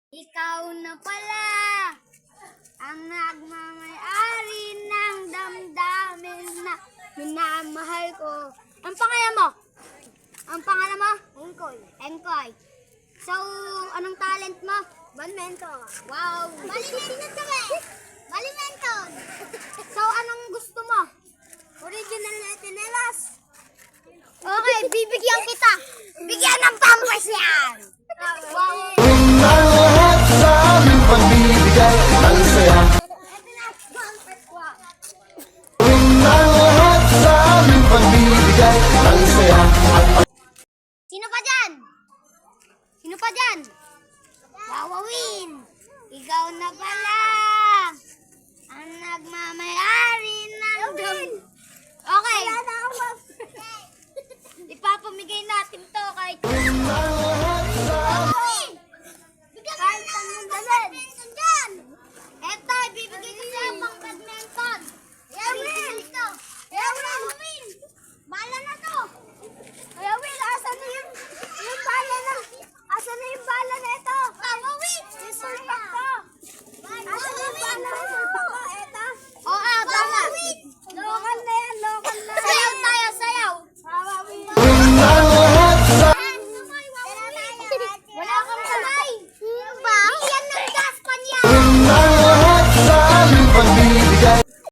Ikaw na pala ang nagmamay-ari ng damdamin na minamahal ko. Ang pangalan mo? Ang pangalan mo? Engkoy. Engkoy. So, anong talent mo? Badminton. Wow. Badminton kami. Badminton. So, anong gusto mo? Original na tinelas. Okay, bibigyan kita. Bigyan ng pampers yan. Wow. Lahat sa aming pagbibigay ng saya. Lahat sa aming pagbibigay ng saya. Sino pa dyan? Sino pa dyan? Wawawin. Ikaw na pala ang nagmamayari ng dam. Okay. Ipapamigay natin to kay